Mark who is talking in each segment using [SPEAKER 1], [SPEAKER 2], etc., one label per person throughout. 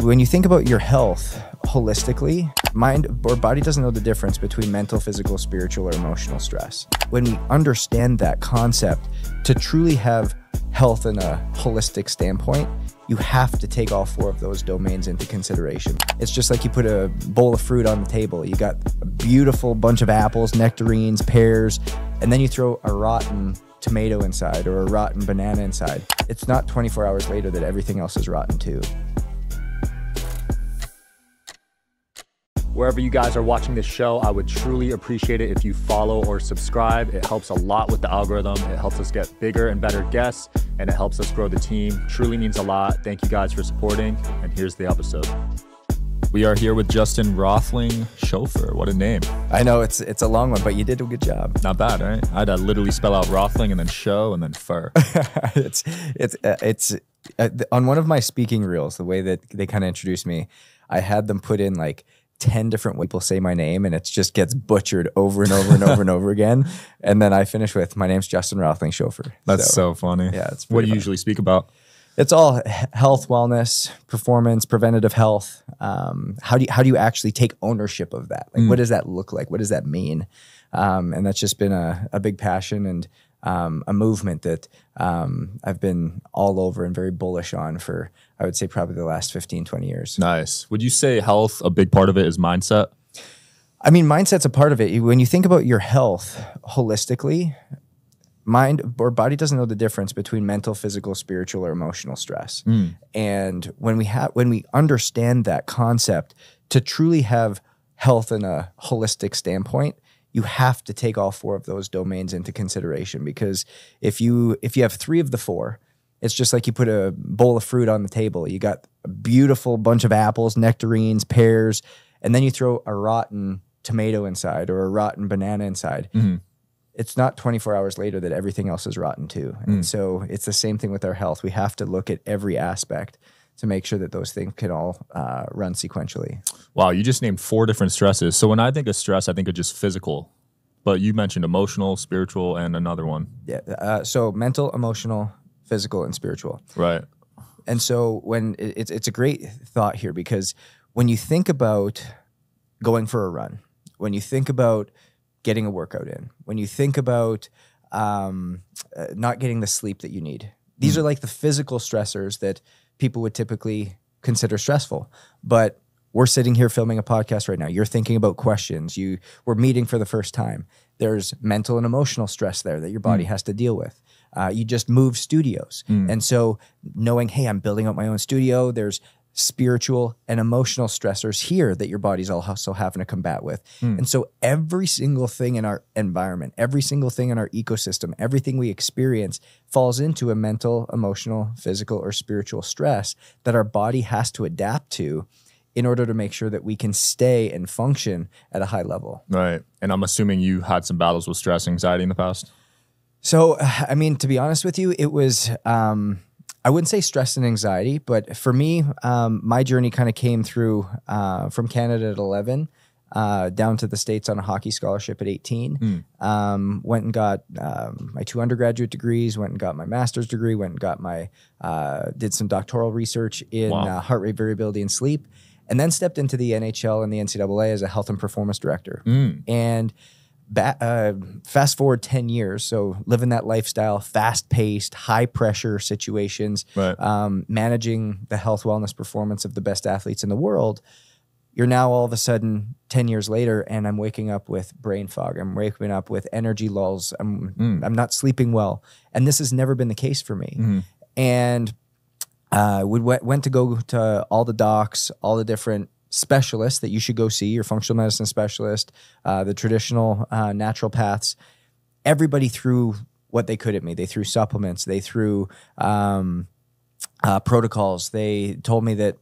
[SPEAKER 1] When you think about your health holistically, mind or body doesn't know the difference between mental, physical, spiritual, or emotional stress. When we understand that concept, to truly have health in a holistic standpoint, you have to take all four of those domains into consideration. It's just like you put a bowl of fruit on the table. You got a beautiful bunch of apples, nectarines, pears, and then you throw a rotten tomato inside or a rotten banana inside. It's not 24 hours later that everything else is rotten too.
[SPEAKER 2] Wherever you guys are watching this show, I would truly appreciate it if you follow or subscribe. It helps a lot with the algorithm. It helps us get bigger and better guests, and it helps us grow the team. Truly means a lot. Thank you guys for supporting, and here's the episode. We are here with Justin Roethlingshoefer. What a name.
[SPEAKER 1] I know it's a long one, but you did a good job.
[SPEAKER 2] Not bad, right? I had to literally spell out Roethling and then show and then fur.
[SPEAKER 1] it's on one of my speaking reels, the way that they kind of introduced me, I had them put in like 10 different people say my name, and it just gets butchered over and over and over and over again. And then I finish with, my name's Justin Roethlingshoefer.
[SPEAKER 2] That's so funny.
[SPEAKER 1] Yeah, it's
[SPEAKER 2] what do you
[SPEAKER 1] funny.
[SPEAKER 2] usually speak about?
[SPEAKER 1] It's all health, wellness, performance, preventative health. How do you actually take ownership of that? Like, what does that look like? What does that mean? And that's just been a big passion and a movement that I've been all over and very bullish on for, I would say, probably the last 15, 20 years.
[SPEAKER 2] Nice. Would you say health, a big part of it is mindset?
[SPEAKER 1] I mean, mindset's a part of it. When you think about your health holistically, mind or body doesn't know the difference between mental, physical, spiritual, or emotional stress. And when we understand that concept, to truly have health in a holistic standpoint, you have to take all four of those domains into consideration, because if you have three of the four, it's just like you put a bowl of fruit on the table. You got a beautiful bunch of apples, nectarines, pears, and then you throw a rotten tomato inside or a rotten banana inside. It's not 24 hours later that everything else is rotten too. And so it's the same thing with our health. We have to look at every aspect to make sure that those things can all run sequentially.
[SPEAKER 2] Wow, you just named 4 different stresses. So when I think of stress, I think of just physical. But you mentioned emotional, spiritual, and another one.
[SPEAKER 1] Yeah. So mental, emotional, physical, and spiritual.
[SPEAKER 2] Right.
[SPEAKER 1] And so when it's a great thought here, because when you think about going for a run, when you think about getting a workout in, when you think about not getting the sleep that you need, these are like the physical stressors that people would typically consider stressful. But we're sitting here filming a podcast right now. You're thinking about questions. We're meeting for the first time. There's mental and emotional stress there that your body has to deal with. You just moved studios. And so knowing, hey, I'm building up my own studio, there's spiritual and emotional stressors here that your body's also having to combat with. And so every single thing in our environment, every single thing in our ecosystem, everything we experience falls into a mental, emotional, physical, or spiritual stress that our body has to adapt to in order to make sure that we can stay and function at a high level.
[SPEAKER 2] Right. And I'm assuming you had some battles with stress, anxiety in the past?
[SPEAKER 1] So, I mean, to be honest with you, it was, I wouldn't say stress and anxiety, but for me, my journey kind of came through from Canada at 11 down to the States on a hockey scholarship at 18. Went and got my 2 undergraduate degrees, went and got my master's degree, went and got my, did some doctoral research in heart rate variability and sleep, and then stepped into the NHL and the NCAA as a health and performance director. And fast forward 10 years, so living that lifestyle, fast-paced, high-pressure situations, managing the health, wellness, performance of the best athletes in the world, you're now all of a sudden 10 years later, and I'm waking up with brain fog. I'm waking up with energy lulls. I'm not sleeping well. And this has never been the case for me. And we went to go to all the docs, all the different specialists that you should go see, your functional medicine specialist, the traditional naturopaths. Everybody threw what they could at me. They threw supplements. They threw protocols. They told me that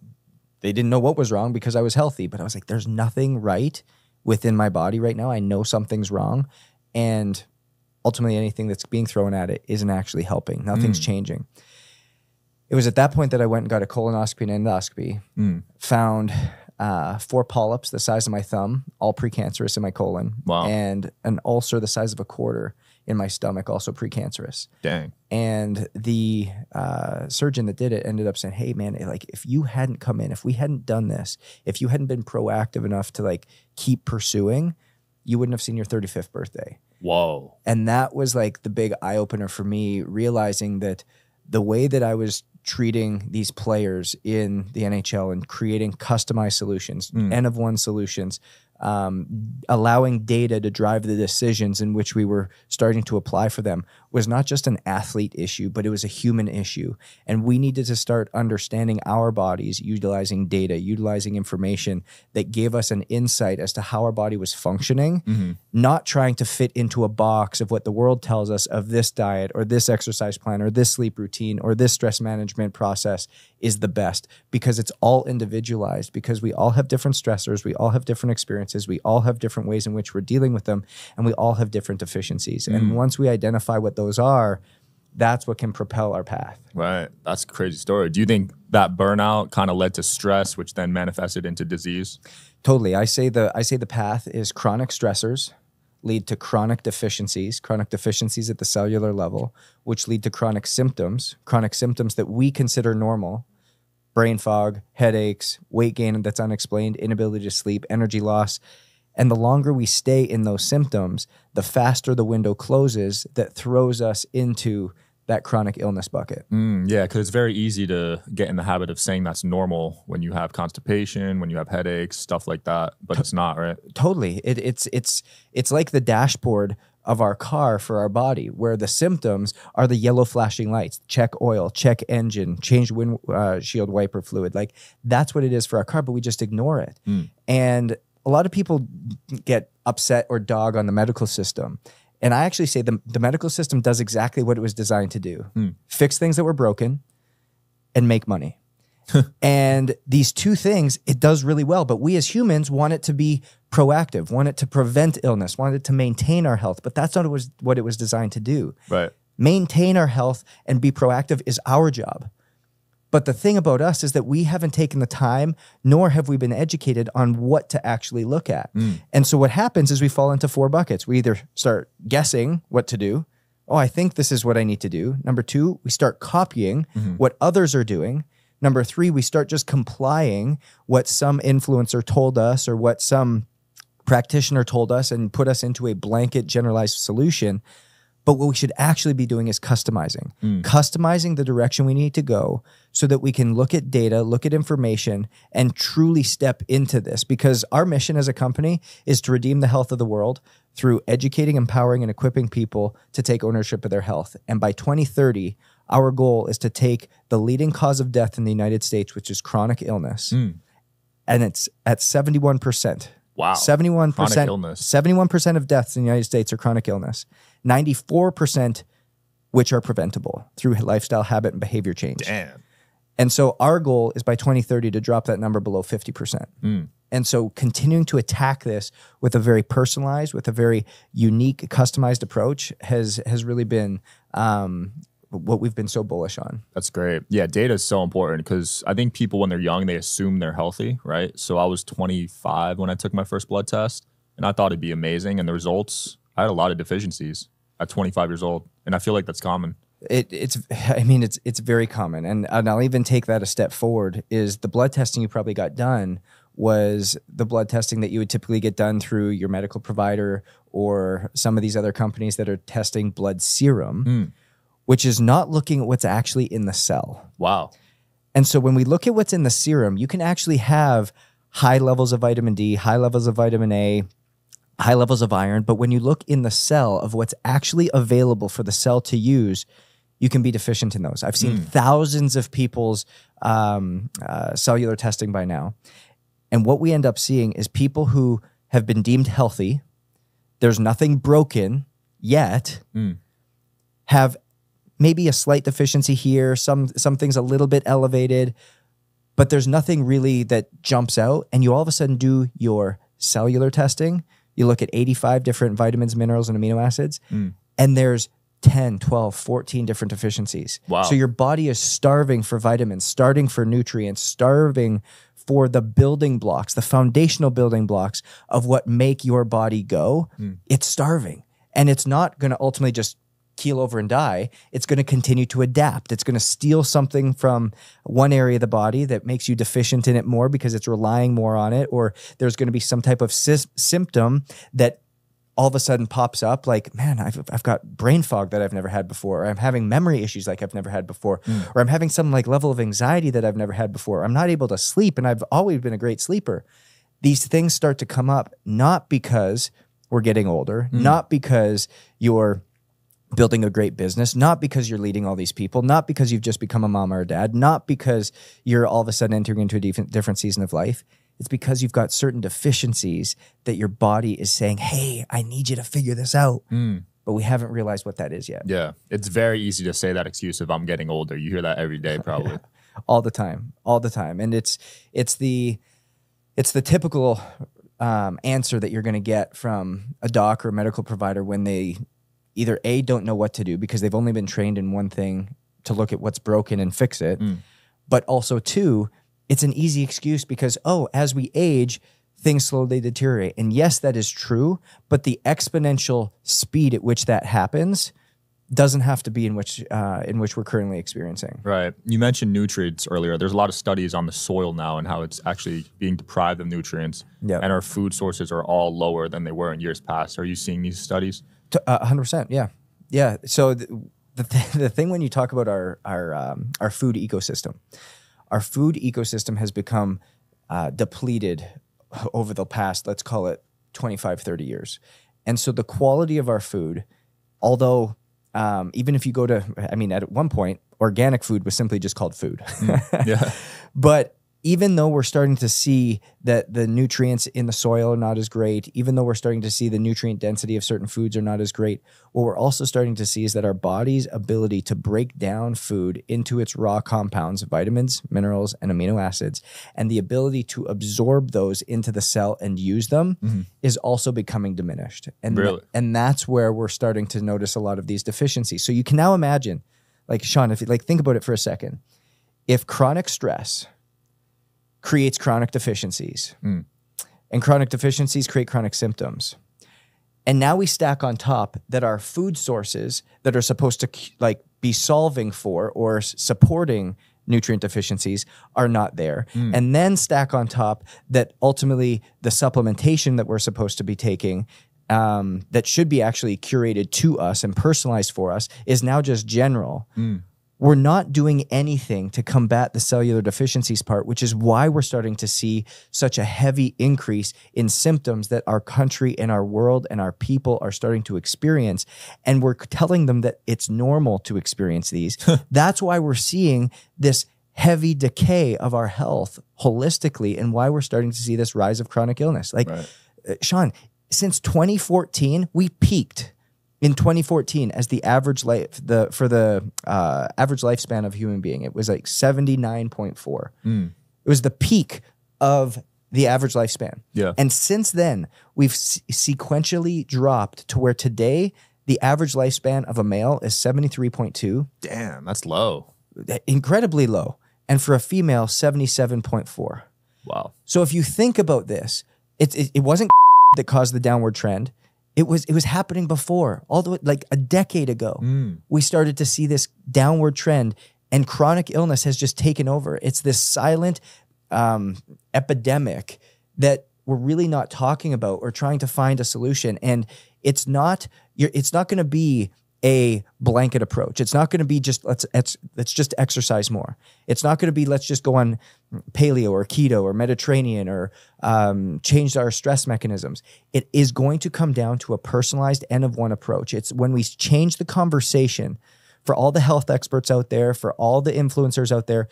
[SPEAKER 1] they didn't know what was wrong because I was healthy. But I was like, there's nothing right within my body right now. I know something's wrong. And ultimately, anything that's being thrown at it isn't actually helping. Nothing's changing. It was at that point that I went and got a colonoscopy and endoscopy, found 4 polyps the size of my thumb, all precancerous in my colon, and an ulcer the size of a quarter in my stomach, also precancerous.
[SPEAKER 2] Dang.
[SPEAKER 1] And the surgeon that did it ended up saying, hey, man, like if you hadn't come in, if we hadn't done this, if you hadn't been proactive enough to like keep pursuing, you wouldn't have seen your 35th birthday.
[SPEAKER 2] Whoa.
[SPEAKER 1] And that was like the big eye opener for me, realizing that the way that I was treating these players in the NHL and creating customized solutions, N of one solutions, allowing data to drive the decisions in which we were starting to apply for them was not just an athlete issue, but it was a human issue. And we needed to start understanding our bodies, utilizing data, utilizing information that gave us an insight as to how our body was functioning, not trying to fit into a box of what the world tells us of this diet or this exercise plan or this sleep routine or this stress management process is the best, because it's all individualized, because we all have different stressors, we all have different experiences, we all have different ways in which we're dealing with them, and we all have different deficiencies. And once we identify what those are, that's what can propel our path.
[SPEAKER 2] Right. That's a crazy story. Do you think that burnout kind of led to stress, which then manifested into disease?
[SPEAKER 1] Totally. I say the path is chronic stressors lead to chronic deficiencies at the cellular level, which lead to chronic symptoms that we consider normal. Brain fog, headaches, weight gain that's unexplained, inability to sleep, energy loss. And the longer we stay in those symptoms, the faster the window closes that throws us into that chronic illness bucket.
[SPEAKER 2] Yeah, because it's very easy to get in the habit of saying that's normal when you have constipation, when you have headaches, stuff like that, but it's not, right?
[SPEAKER 1] Totally. It's like the dashboard of our car for our body, where the symptoms are the yellow flashing lights, check oil, check engine, change windshield wiper fluid. Like that's what it is for our car, but we just ignore it. And a lot of people get upset or dog on the medical system. And I actually say the medical system does exactly what it was designed to do. Fix things that were broken and make money. And these two things, it does really well. But we as humans want it to be proactive, want it to prevent illness, want it to maintain our health. But that's not what it was designed to do.
[SPEAKER 2] Right.
[SPEAKER 1] Maintain our health and be proactive is our job. But the thing about us is that we haven't taken the time, nor have we been educated on what to actually look at. And so what happens is we fall into four buckets. We either start guessing what to do. Oh, I think this is what I need to do. Number two, we start copying what others are doing. Number three, we start just complying what some influencer told us or what some practitioner told us and put us into a blanket generalized solution. But what we should actually be doing is customizing. Customizing the direction we need to go so that we can look at data, look at information, and truly step into this. Because our mission as a company is to redeem the health of the world through educating, empowering, and equipping people to take ownership of their health. And by 2030, our goal is to take the leading cause of death in the United States, which is chronic illness, and it's at 71%.
[SPEAKER 2] Wow.
[SPEAKER 1] 71%.
[SPEAKER 2] Chronic illness.
[SPEAKER 1] 71% of deaths in the United States are chronic illness. 94% which are preventable through lifestyle, habit, and behavior change.
[SPEAKER 2] Damn.
[SPEAKER 1] And so our goal is by 2030 to drop that number below 50%. And so continuing to attack this with a very personalized, with a very unique, customized approach has really been what we've been so bullish on.
[SPEAKER 2] That's great. Yeah, data is so important because I think people when they're young, they assume they're healthy, right? So I was 25 when I took my first blood test and I thought it'd be amazing. And the results, I had a lot of deficiencies at 25 years old. And I feel like that's common.
[SPEAKER 1] It's very common. And I'll even take that a step forward is the blood testing you probably got done was the blood testing that you would typically get done through your medical provider or some of these other companies that are testing blood serum, which is not looking at what's actually in the cell.
[SPEAKER 2] Wow.
[SPEAKER 1] And so when we look at what's in the serum, you can actually have high levels of vitamin D, high levels of vitamin A, high levels of iron. But when you look in the cell of what's actually available for the cell to use, you can be deficient in those. I've seen thousands of people's cellular testing by now. And what we end up seeing is people who have been deemed healthy, there's nothing broken yet, have maybe a slight deficiency here, some things a little bit elevated, but there's nothing really that jumps out. And you all of a sudden do your cellular testing. You look at 85 different vitamins, minerals, and amino acids, and there's 10, 12, 14 different deficiencies.
[SPEAKER 2] Wow.
[SPEAKER 1] So your body is starving for vitamins, starving for nutrients, starving for the building blocks, the foundational building blocks of what make your body go. It's starving. And it's not going to ultimately just keel over and die. It's going to continue to adapt. It's going to steal something from one area of the body that makes you deficient in it more because it's relying more on it, or there's going to be some type of symptom that all of a sudden pops up, like, man, I've got brain fog that I've never had before, or I'm having memory issues like I've never had before, or I'm having some like level of anxiety that I've never had before. I'm not able to sleep, and I've always been a great sleeper. These things start to come up not because we're getting older, not because you're building a great business, not because you're leading all these people, not because you've just become a mom or a dad, not because you're all of a sudden entering into a different season of life. It's because you've got certain deficiencies that your body is saying, hey, I need you to figure this out. But we haven't realized what that is yet.
[SPEAKER 2] Yeah. It's very easy to say that excuse if I'm getting older. You hear that every day probably.
[SPEAKER 1] All the time. And it's the typical answer that you're going to get from a doc or a medical provider when they either A, don't know what to do because they've only been trained in one thing to look at what's broken and fix it. But also two, it's an easy excuse because, as we age, things slowly deteriorate. And yes, that is true, but the exponential speed at which that happens doesn't have to be in which we're currently experiencing.
[SPEAKER 2] Right. You mentioned nutrients earlier. There's a lot of studies on the soil now and how it's actually being deprived of nutrients.
[SPEAKER 1] Yep.
[SPEAKER 2] And our food sources are all lower than they were in years past. Are you seeing these studies?
[SPEAKER 1] 100%. Yeah. Yeah. So the thing when you talk about our food ecosystem, our food ecosystem has become depleted over the past, let's call it 25, 30 years. And so the quality of our food, although even if you go to, at one point, organic food was simply just called food.
[SPEAKER 2] Yeah.
[SPEAKER 1] But even though we're starting to see that the nutrients in the soil are not as great, even though we're starting to see the nutrient density of certain foods are not as great, what we're also starting to see is that our body's ability to break down food into its raw compounds, vitamins, minerals, and amino acids, and the ability to absorb those into the cell and use them is also becoming diminished. And,
[SPEAKER 2] really?
[SPEAKER 1] And that's where we're starting to notice a lot of these deficiencies. So you can now imagine, like, Sean, if you think about it for a second, if chronic stress creates chronic deficiencies, and chronic deficiencies create chronic symptoms. And now we stack on top that our food sources that are supposed to be solving for or supporting nutrient deficiencies are not there. And then stack on top that ultimately the supplementation that we're supposed to be taking that should be actually curated to us and personalized for us is now just general. We're not doing anything to combat the cellular deficiencies part, which is why we're starting to see such a heavy increase in symptoms that our country and our world and our people are starting to experience. And we're telling them that it's normal to experience these. That's why we're seeing this heavy decay of our health holistically and why we're starting to see this rise of chronic illness. Sean, since 2014, we peaked in 2014 as the average life, average lifespan of a human being. It was like 79.4. It was the peak of the average lifespan.
[SPEAKER 2] Yeah.
[SPEAKER 1] And since then, we've sequentially dropped to where today the average lifespan of a male is 73.2.
[SPEAKER 2] Damn, that's low.
[SPEAKER 1] Incredibly low. And for a female, 77.4.
[SPEAKER 2] Wow.
[SPEAKER 1] So if you think about this, it wasn't that caused the downward trend. It was happening before, all the way, like a decade ago. We started to see this downward trend, and chronic illness has just taken over. It's this silent epidemic that we're really not talking about or trying to find a solution. And it's not going to be a blanket approach. It's not going to be just let's just exercise more. It's not going to be let's just go on paleo or keto or Mediterranean or change our stress mechanisms. It is going to come down to a personalized N of one approach. It's when we change the conversation for all the health experts out there, for all the influencers out there,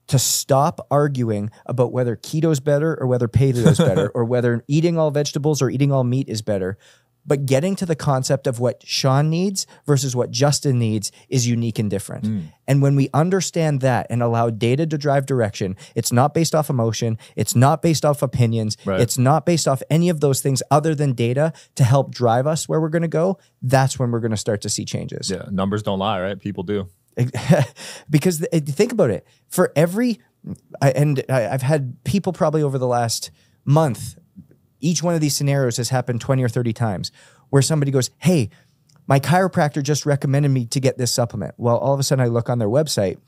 [SPEAKER 1] to stop arguing about whether keto is better or whether paleo is better or whether eating all vegetables or eating all meat is better. But getting to the concept of what Sean needs versus what Justin needs is unique and different. And when we understand that and allow data to drive direction, it's not based off emotion. It's not based off opinions.
[SPEAKER 2] Right.
[SPEAKER 1] It's not based off any of those things other than data to help drive us where we're going to go. That's when we're going to start to see changes.
[SPEAKER 2] Yeah, numbers don't lie, right? People do.
[SPEAKER 1] Because think about it. For every, I've had people probably over the last month, each one of these scenarios has happened 20 or 30 times. where somebody goes, hey, my chiropractor just recommended me to get this supplement. Well, all of a sudden I look on their website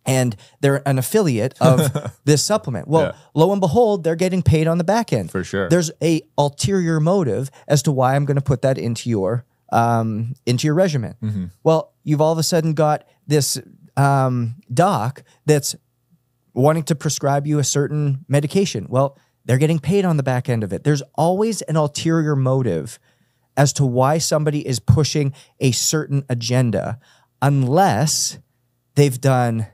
[SPEAKER 1] and they're an affiliate of this supplement. Well, lo and behold, they're getting paid on the back end.
[SPEAKER 2] For sure.
[SPEAKER 1] There's a ulterior motive as to why I'm going to put that into your regimen. Well, you've all of a sudden got this doc that's wanting to prescribe you a certain medication. Well, they're getting paid on the back end of it. There's always an ulterior motive as to why somebody is pushing a certain agenda, unless they've done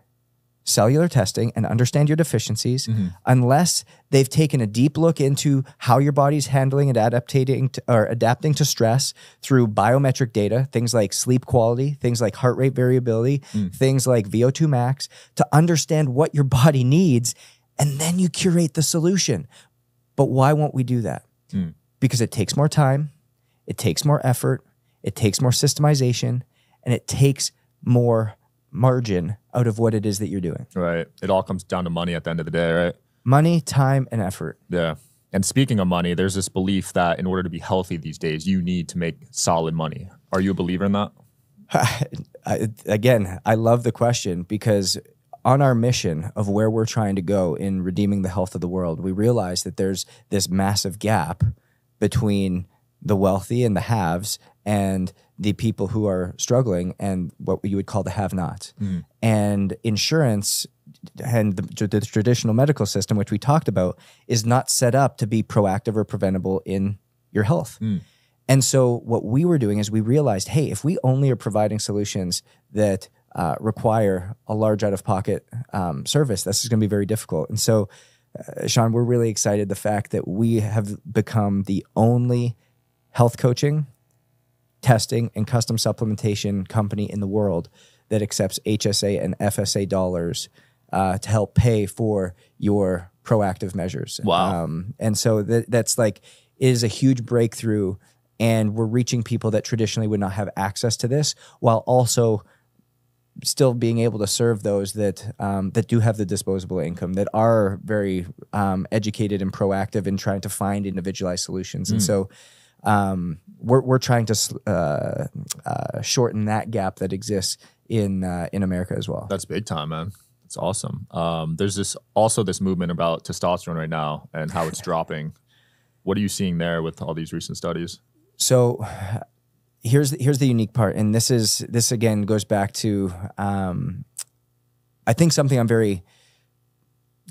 [SPEAKER 1] cellular testing and understand your deficiencies, unless they've taken a deep look into how your body's handling and adapting to stress through biometric data, things like sleep quality, things like heart rate variability, things like VO2 max, to understand what your body needs, and then you curate the solution. But why won't we do that? Because it takes more time, it takes more effort, it takes more systemization, and it takes more margin out of what it is that you're doing.
[SPEAKER 2] Right. It all comes down to money at the end of the day, right?
[SPEAKER 1] Money, time, and effort.
[SPEAKER 2] Yeah. And speaking of money, there's this belief that in order to be healthy these days, you need to make solid money. Are you a believer in that?
[SPEAKER 1] Again, I love the question, because on our mission of where we're trying to go in redeeming the health of the world, we realize that there's this massive gap between the wealthy and the haves and the people who are struggling and what you would call the have-nots. And insurance and the traditional medical system, which we talked about, is not set up to be proactive or preventable in your health. And so what we were doing is we realized, hey, if we only are providing solutions that require a large out-of-pocket service, this is going to be very difficult. And so, Sean, we're really excited the fact that we have become the only health coaching, testing, and custom supplementation company in the world that accepts HSA and FSA dollars to help pay for your proactive measures.
[SPEAKER 2] Wow.
[SPEAKER 1] And so that's like, it is a huge breakthrough, and we're reaching people that traditionally would not have access to this, while also still being able to serve those that that do have the disposable income, that are very educated and proactive in trying to find individualized solutions. And so we're trying to shorten that gap that exists in America as well.
[SPEAKER 2] That's big time, man. It's awesome. There's also this movement about testosterone right now and how it's dropping. What are you seeing there with all these recent studies?
[SPEAKER 1] So here's the unique part, and this again goes back to I think something I'm very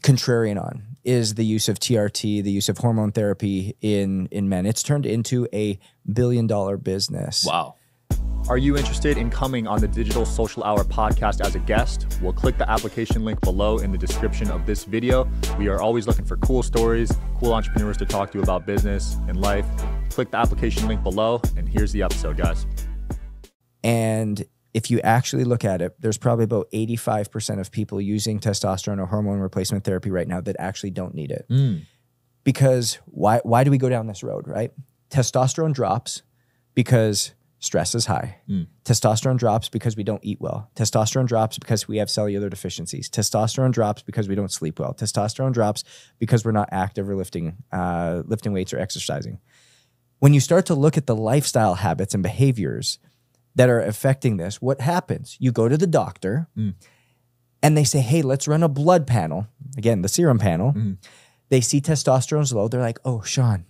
[SPEAKER 1] contrarian on is the use of TRT, the use of hormone therapy in men. It's turned into a billion-dollar business.
[SPEAKER 2] Wow. Are you interested in coming on the Digital Social Hour podcast as a guest? Well, click the application link below in the description of this video. We are always looking for cool stories, cool entrepreneurs to talk to about business and life. Click the application link below, and here's the episode, guys.
[SPEAKER 1] And if you actually look at it, there's probably about 85% of people using testosterone or hormone replacement therapy right now that actually don't need it. Because why do we go down this road, right? Testosterone drops because stress is high. Testosterone drops because we don't eat well. Testosterone drops because we have cellular deficiencies. Testosterone drops because we don't sleep well. Testosterone drops because we're not active or lifting weights or exercising. When you start to look at the lifestyle habits and behaviors that are affecting this, what happens? You go to the doctor and they say, hey, let's run a blood panel. Again, the serum panel. They see testosterone's low. They're like, oh, Sean,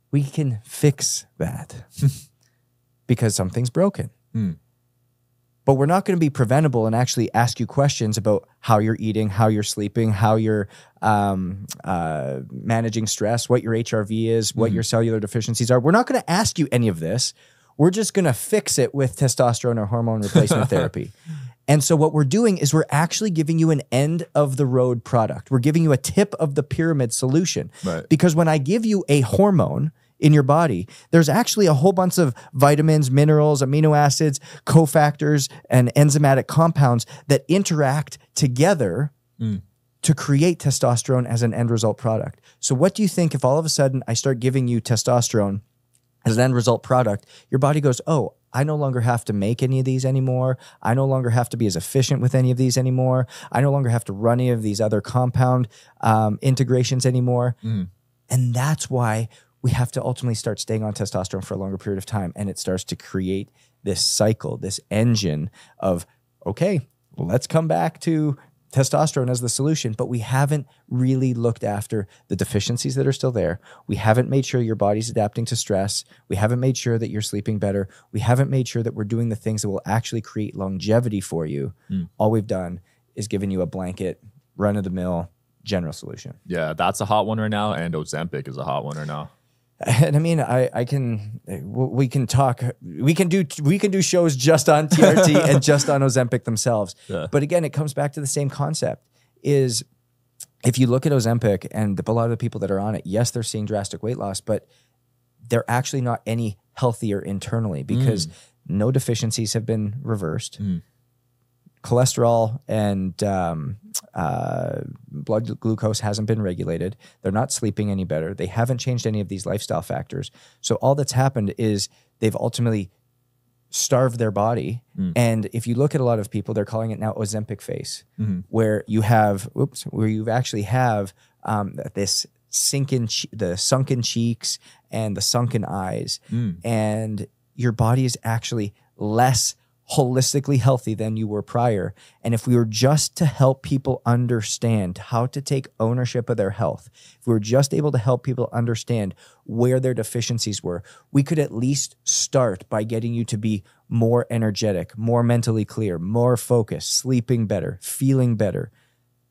[SPEAKER 1] we can fix that because something's broken. But we're not going to be preventable and actually ask you questions about how you're eating, how you're sleeping, how you're managing stress, what your HRV is, what your cellular deficiencies are. We're not going to ask you any of this. We're just going to fix it with testosterone or hormone replacement therapy. And so what we're doing is we're actually giving you an end of the road product. We're giving you a tip of the pyramid solution.
[SPEAKER 2] Right.
[SPEAKER 1] Because when I give you a hormone in your body, there's actually a whole bunch of vitamins, minerals, amino acids, cofactors, and enzymatic compounds that interact together to create testosterone as an end result product. So what do you think if all of a sudden I start giving you testosterone as an end result product? Your body goes, oh, I no longer have to make any of these anymore. I no longer have to be as efficient with any of these anymore. I no longer have to run any of these other compound integrations anymore. And that's why we have to ultimately start staying on testosterone for a longer period of time. And it starts to create this cycle, this engine of, okay, let's come back to testosterone as the solution, but we haven't really looked after the deficiencies that are still there. We haven't made sure your body's adapting to stress. We haven't made sure that you're sleeping better. We haven't made sure that we're doing the things that will actually create longevity for you. All we've done is given you a blanket, run-of-the-mill general solution.
[SPEAKER 2] Yeah, that's a hot one right now, and Ozempic is a hot one right now.
[SPEAKER 1] And I mean, we can do shows just on TRT and just on Ozempic themselves. Yeah. But again, it comes back to the same concept is if you look at Ozempic and a lot of the people that are on it, yes, they're seeing drastic weight loss, but they're actually not any healthier internally because no deficiencies have been reversed. Cholesterol and blood glucose hasn't been regulated. They're not sleeping any better. They haven't changed any of these lifestyle factors. So all that's happened is they've ultimately starved their body. And if you look at a lot of people, they're calling it now Ozempic face, where you have, where you actually have this the sunken cheeks and the sunken eyes, and your body is actually less holistically healthy than you were prior. And if we were just to help people understand how to take ownership of their health, if we were just able to help people understand where their deficiencies were, we could at least start by getting you to be more energetic, more mentally clear, more focused, sleeping better, feeling better.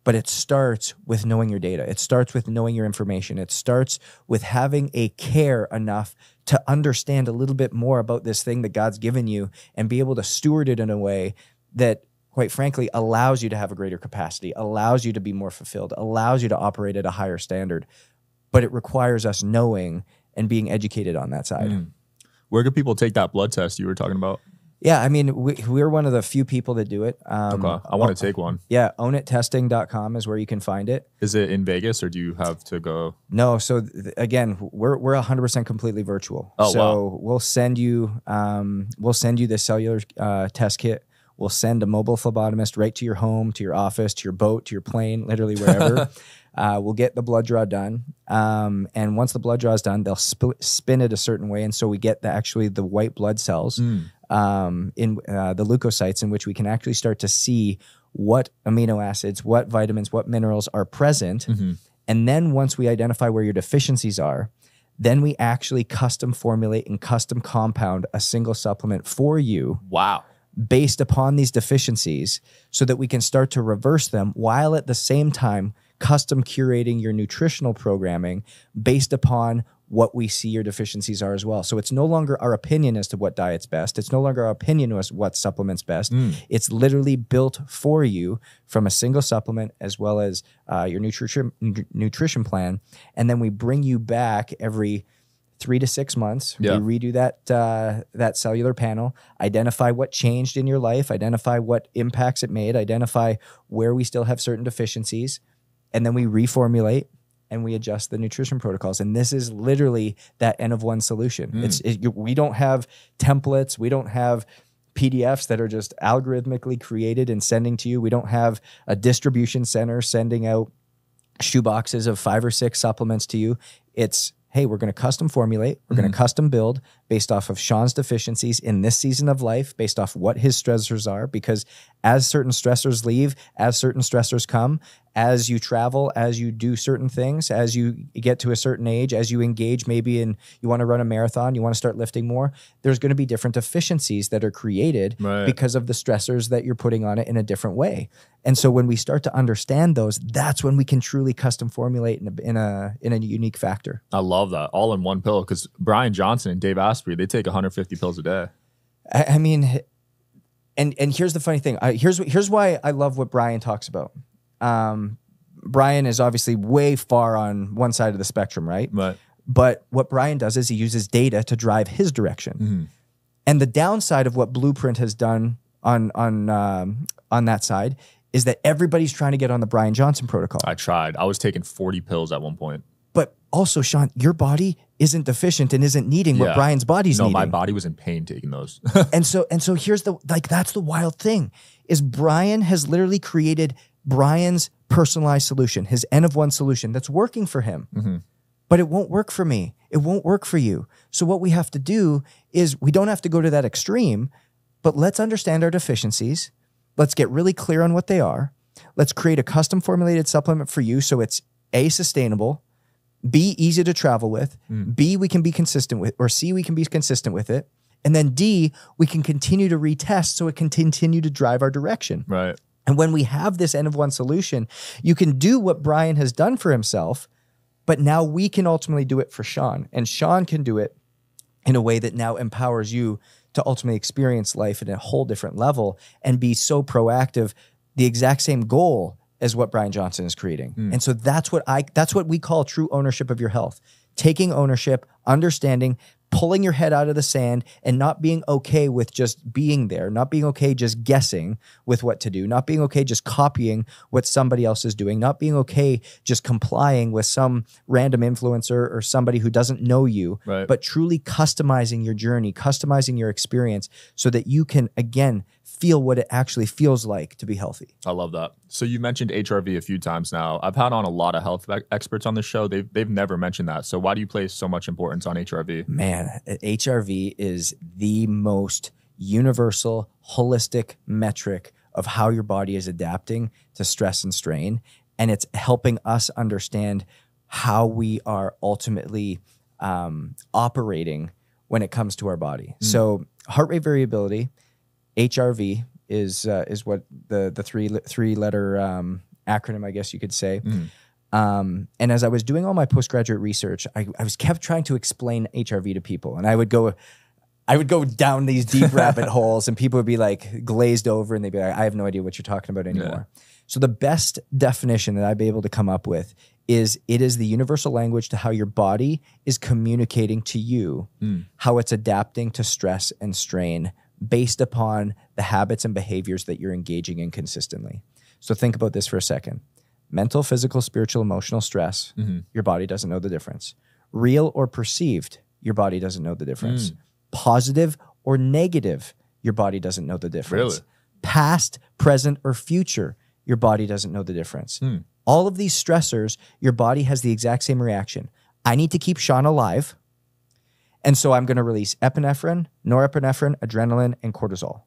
[SPEAKER 1] But it starts with knowing your data. It starts with knowing your information. It starts with having a care enough to understand a little bit more about this thing that God's given you and be able to steward it in a way that, quite frankly, allows you to have a greater capacity, allows you to be more fulfilled, allows you to operate at a higher standard. But it requires us knowing and being educated on that side.
[SPEAKER 2] Where can people take that blood test you were talking about?
[SPEAKER 1] Yeah, I mean, we're one of the few people that do it.
[SPEAKER 2] Okay, I want to take one.
[SPEAKER 1] Yeah, ownittesting.com is where you can find it.
[SPEAKER 2] Is it in Vegas or do you have to go?
[SPEAKER 1] No, so again, we're 100% completely virtual.
[SPEAKER 2] Oh,
[SPEAKER 1] so
[SPEAKER 2] wow.
[SPEAKER 1] we'll send you the cellular test kit. We'll send a mobile phlebotomist right to your home, to your office, to your boat, to your plane, literally wherever. We'll get the blood draw done. And once the blood draw is done, they'll spin it a certain way. And so we get the white blood cells in the leukocytes, in which we can actually start to see what amino acids, what vitamins, what minerals are present. And then once we identify where your deficiencies are, then we actually custom formulate and custom compound a single supplement for you.
[SPEAKER 2] Wow.
[SPEAKER 1] Based upon these deficiencies so that we can start to reverse them while at the same time custom curating your nutritional programming based upon what we see your deficiencies are as well. So it's no longer our opinion as to what diet's best. It's no longer our opinion as what supplement's best. It's literally built for you from a single supplement as well as your nutrition plan. And then we bring you back every 3 to 6 months. We redo that cellular panel, identify what changed in your life, identify what impacts it made, identify where we still have certain deficiencies, and then we reformulate and we adjust the nutrition protocols. And this is literally that N of one solution. We don't have templates. We don't have PDFs that are just algorithmically created and sending to you. We don't have a distribution center sending out shoeboxes of 5 or 6 supplements to you. It's, hey, we're going to custom formulate. We're going to custom build based off of Sean's deficiencies in this season of life, based off what his stressors are, because as certain stressors leave, as certain stressors come, as you travel, as you do certain things, as you get to a certain age, as you engage maybe in, you want to run a marathon, you want to start lifting more, there's going to be different deficiencies that are created because of the stressors that you're putting on it in a different way. And so when we start to understand those, that's when we can truly custom formulate in a unique factor.
[SPEAKER 2] I love that. All in one pill, because Brian Johnson and Dave Asprey, they take 150 pills a day.
[SPEAKER 1] I mean, and here's the funny thing. Here's why I love what Brian talks about. Brian is obviously way far on one side of the spectrum, right? But what Brian does is he uses data to drive his direction. And the downside of what Blueprint has done on that side is that everybody's trying to get on the Brian Johnson protocol.
[SPEAKER 2] I tried. I was taking 40 pills at one point.
[SPEAKER 1] But also, Sean, your body isn't deficient and isn't needing what Brian's body's needing.
[SPEAKER 2] No, my body was in pain taking those.
[SPEAKER 1] and so here's that's the wild thing, is Brian has literally created Brian's personalized solution, his N of one solution that's working for him. But it won't work for me. It won't work for you. So what we have to do is we don't have to go to that extreme, but let's understand our deficiencies. Let's get really clear on what they are. Let's create a custom formulated supplement for you so it's A, sustainable, B, easy to travel with, B, we can be consistent with, or C, we can be consistent with it. And then D, we can continue to retest so it can continue to drive our direction.
[SPEAKER 2] Right.
[SPEAKER 1] And when we have this N of 1 solution, you can do what Brian has done for himself, but now we can ultimately do it for Sean. And Sean can do it in a way that now empowers you to ultimately experience life at a whole different level and be so proactive, the exact same goal as what Brian Johnson is creating. And so that's what we call true ownership of your health. Taking ownership, understanding, pulling your head out of the sand and not being okay with just being there, not being okay just guessing with what to do, not being okay just copying what somebody else is doing, not being okay just complying with some random influencer or somebody who doesn't know you, but truly customizing your journey, customizing your experience so that you can, again, feel what it actually feels like to be healthy.
[SPEAKER 2] I love that. So you mentioned HRV a few times now. I've had on a lot of health experts on the show. They've never mentioned that. So why do you place so much importance on HRV?
[SPEAKER 1] Man, HRV is the most universal, holistic metric of how your body is adapting to stress and strain. And it's helping us understand how we are ultimately operating when it comes to our body. So heart rate variability, HRV is what the three letter acronym, I guess you could say. And as I was doing all my postgraduate research, I was kept trying to explain HRV to people, and I would go down these deep rabbit holes, and people would be like glazed over, and they'd be like, "I have no idea what you're talking about anymore." Yeah. So the best definition that I'd be able to come up with is it is the universal language to how your body is communicating to you, how it's adapting to stress and strain based upon the habits and behaviors that you're engaging in consistently. So think about this for a second. Mental, physical, spiritual, emotional stress, your body doesn't know the difference. Real or perceived, your body doesn't know the difference. Positive or negative, your body doesn't know the difference.
[SPEAKER 2] Really?
[SPEAKER 1] Past, present, or future, your body doesn't know the difference. All of these stressors, your body has the exact same reaction. I need to keep Sean alive, and so I'm going to release epinephrine, norepinephrine, adrenaline, and cortisol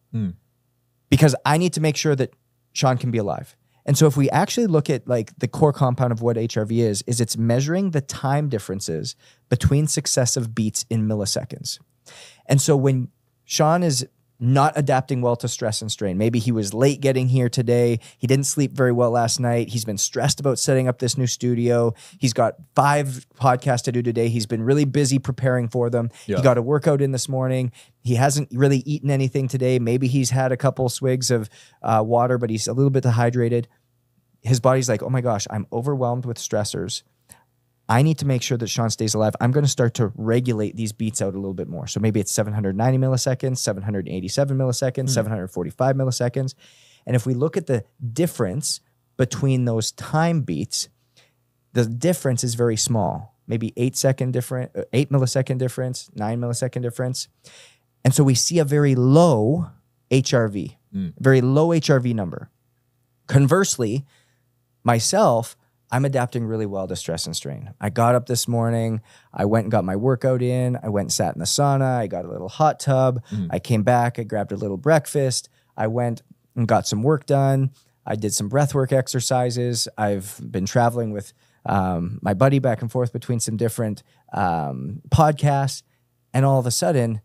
[SPEAKER 1] because I need to make sure that Sean can be alive. And so if we actually look at like the core compound of what HRV is it's measuring the time differences between successive beats in milliseconds. And so when Sean is not adapting well to stress and strain, maybe he was late getting here today, he didn't sleep very well last night, he's been stressed about setting up this new studio, he's got 5 podcasts to do today, he's been really busy preparing for them, he got a workout in this morning, he hasn't really eaten anything today, maybe he's had a couple swigs of water, but he's a little bit dehydrated. His body's like, oh my gosh, I'm overwhelmed with stressors. I need to make sure that Sean stays alive. I'm going to start to regulate these beats out a little bit more. So maybe it's 790 milliseconds, 787 milliseconds, 745 milliseconds. And if we look at the difference between those time beats, the difference is very small. Maybe 8 millisecond difference, 9 millisecond difference. And so we see a very low HRV, very low HRV number. Conversely, myself, I'm adapting really well to stress and strain. I got up this morning, I went and got my workout in, I went and sat in the sauna, I got a little hot tub, I came back, I grabbed a little breakfast, I went and got some work done, I did some breathwork exercises, I've been traveling with my buddy back and forth between some different podcasts, and all of a sudden,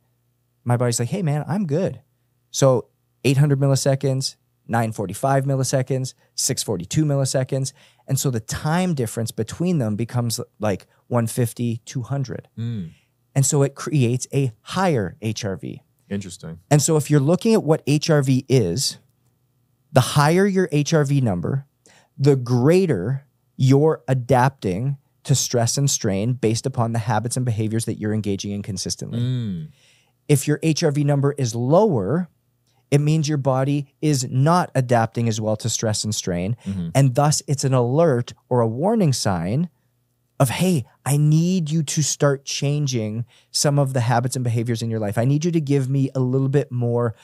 [SPEAKER 1] my body's like, hey man, I'm good. So 800 milliseconds, 945 milliseconds, 642 milliseconds. And so the time difference between them becomes like 150, 200. And so it creates a higher HRV.
[SPEAKER 2] Interesting.
[SPEAKER 1] And so if you're looking at what HRV is, the higher your HRV number, the greater you're adapting to stress and strain based upon the habits and behaviors that you're engaging in consistently. If your HRV number is lower, it means your body is not adapting as well to stress and strain. And thus it's an alert or a warning sign of, hey, I need you to start changing some of the habits and behaviors in your life. I need you to give me a little bit more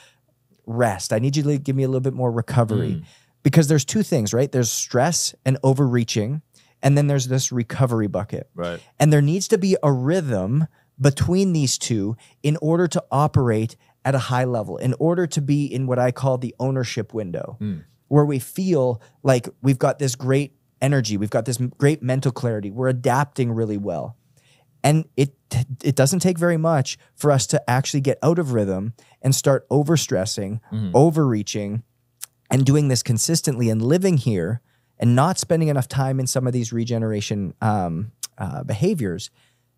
[SPEAKER 1] rest. I need you to give me a little bit more recovery. Because there's 2 things, right? There's stress and overreaching, and then there's this recovery bucket.
[SPEAKER 2] Right.
[SPEAKER 1] And there needs to be a rhythm between these two in order to operate at a high level, in order to be in what I call the ownership window, where we feel like we've got this great energy, we've got this great mental clarity, we're adapting really well. And it doesn't take very much for us to actually get out of rhythm and start overstressing, overreaching, and doing this consistently and living here and not spending enough time in some of these regeneration behaviors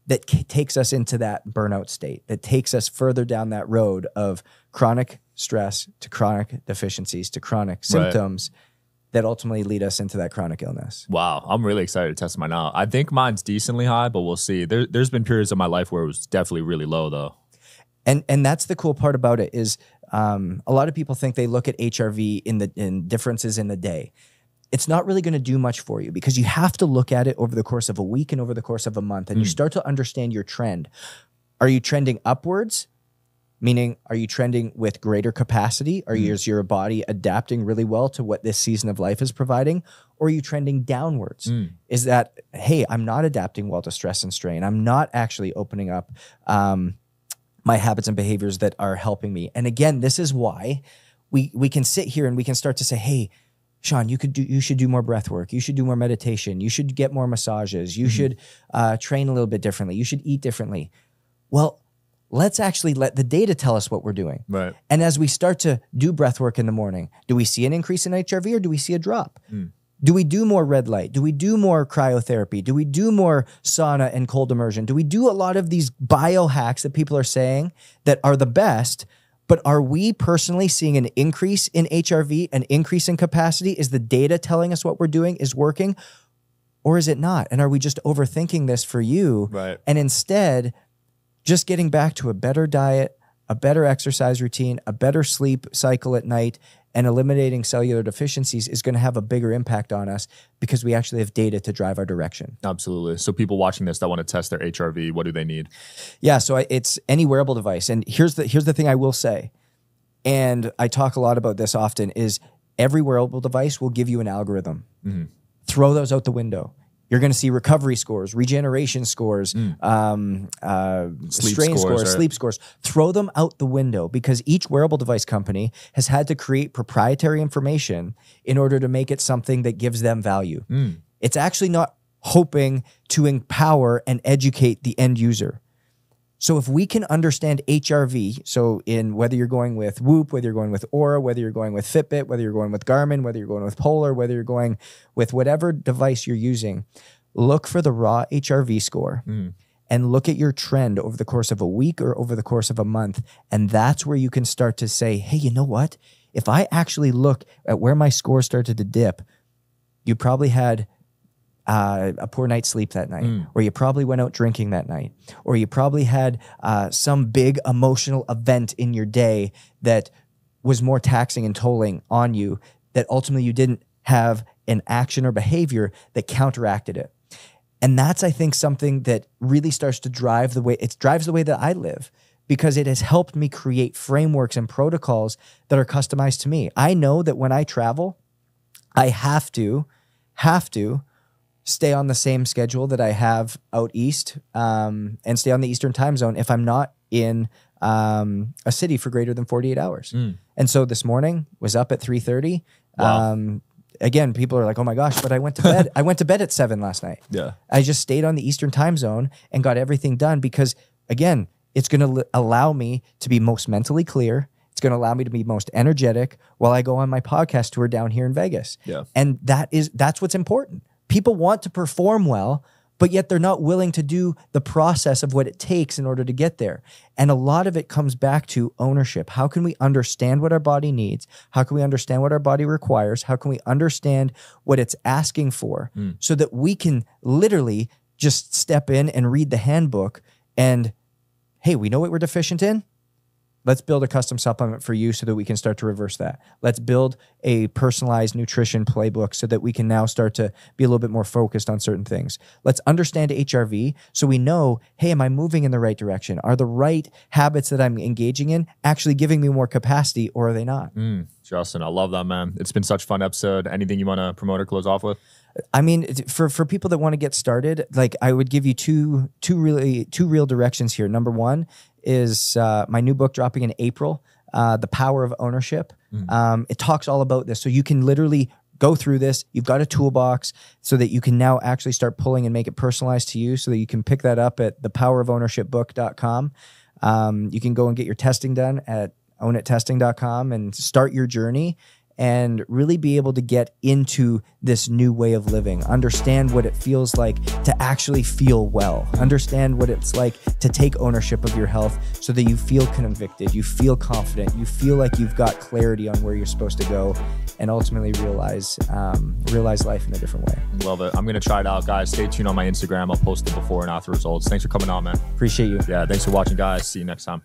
[SPEAKER 1] that takes us into that burnout state, that takes us further down that road of chronic stress to chronic deficiencies to chronic symptoms that ultimately lead us into that chronic illness.
[SPEAKER 2] Wow. I'm really excited to test mine out. I think mine's decently high, but we'll see. There's been periods of my life where it was definitely really low though.
[SPEAKER 1] And that's the cool part about it is a lot of people think they look at HRV in differences in the day. It's not really going to do much for you because you have to look at it over the course of a week and over the course of a month, and you start to understand your trend. Are you trending upwards? Meaning, are you trending with greater capacity? Is your body adapting really well to what this season of life is providing? Or are you trending downwards? Is that, hey, I'm not adapting well to stress and strain. I'm not actually opening up my habits and behaviors that are helping me. And again, this is why we can sit here and we can start to say, hey, Sean, you should do more breath work. You should do more meditation. You should get more massages. You should train a little bit differently. You should eat differently. Well, let's actually let the data tell us what we're doing.
[SPEAKER 2] Right.
[SPEAKER 1] And as we start to do breath work in the morning, do we see an increase in HRV or do we see a drop? Do we do more red light? Do we do more cryotherapy? Do we do more sauna and cold immersion? Do we do a lot of these biohacks that people are saying that are the best? But are we personally seeing an increase in HRV, an increase in capacity? Is the data telling us what we're doing is working, or is it not? And are we just overthinking this for you?
[SPEAKER 2] Right.
[SPEAKER 1] And instead, just getting back to a better diet, a better exercise routine, a better sleep cycle at night, and eliminating cellular deficiencies is going to have a bigger impact on us because we actually have data to drive our direction.
[SPEAKER 2] Absolutely. So people watching this that want to test their HRV, what do they need?
[SPEAKER 1] Yeah, so it's any wearable device. And here's the thing I will say, and I talk a lot about this often, is every wearable device will give you an algorithm. Throw those out the window. You're going to see recovery scores, regeneration scores, strain scores, sleep scores. Throw them out the window because each wearable device company has had to create proprietary information in order to make it something that gives them value. It's actually not hoping to empower and educate the end user. So if we can understand HRV, so in whether you're going with Whoop, whether you're going with Oura, whether you're going with Fitbit, whether you're going with Garmin, whether you're going with Polar, whether you're going with whatever device you're using, look for the raw HRV score and look at your trend over the course of a week or over the course of a month. And that's where you can start to say, hey, you know what? If I actually look at where my score started to dip, you probably had a poor night's sleep that night, or you probably went out drinking that night, or you probably had some big emotional event in your day that was more taxing and tolling on you that ultimately you didn't have an action or behavior that counteracted it. And that's, I think, something that really starts to drive the way that I live, because it has helped me create frameworks and protocols that are customized to me. I know that when I travel, I have to stay on the same schedule that I have out east and stay on the Eastern time zone if I'm not in a city for greater than 48 hours. And so this morning was up at 3:30.
[SPEAKER 2] Wow.
[SPEAKER 1] Again, people are like, oh my gosh, but I went to bed. I went to bed at 7 last night.
[SPEAKER 2] Yeah.
[SPEAKER 1] I just stayed on the Eastern time zone and got everything done because, again, it's going to allow me to be most mentally clear. It's going to allow me to be most energetic while I go on my podcast tour down here in Vegas.
[SPEAKER 2] Yeah.
[SPEAKER 1] And that's what's important. People want to perform well, but yet they're not willing to do the process of what it takes in order to get there. And a lot of it comes back to ownership. How can we understand what our body needs? How can we understand what our body requires? How can we understand what it's asking for so that we can literally just step in and read the handbook and, hey, we know what we're deficient in. Let's build a custom supplement for you so that we can start to reverse that. Let's build a personalized nutrition playbook so that we can now start to be a little bit more focused on certain things. Let's understand HRV so we know, hey, am I moving in the right direction? Are the right habits that I'm engaging in actually giving me more capacity, or are they not?
[SPEAKER 2] Justin, I love that, man. It's been such a fun episode. Anything you want to promote or close off with?
[SPEAKER 1] I mean, for people that want to get started, like I would give you two real directions here. Number one is my new book dropping in April, The Power of Ownership. It talks all about this. So you can literally go through this. You've got a toolbox so that you can now actually start pulling and make it personalized to you, so that you can pick that up at thepowerofownershipbook.com. You can go and get your testing done at ownittesting.com and start your journey and really be able to get into this new way of living. Understand what it feels like to actually feel well. Understand what it's like to take ownership of your health so that you feel convicted, you feel confident, you feel like you've got clarity on where you're supposed to go, and ultimately realize life in a different way.
[SPEAKER 2] Love it. I'm going to try it out, guys. Stay tuned on my Instagram. I'll post the before and after results. Thanks for coming on, man.
[SPEAKER 1] Appreciate you.
[SPEAKER 2] Yeah, thanks for watching, guys. See you next time.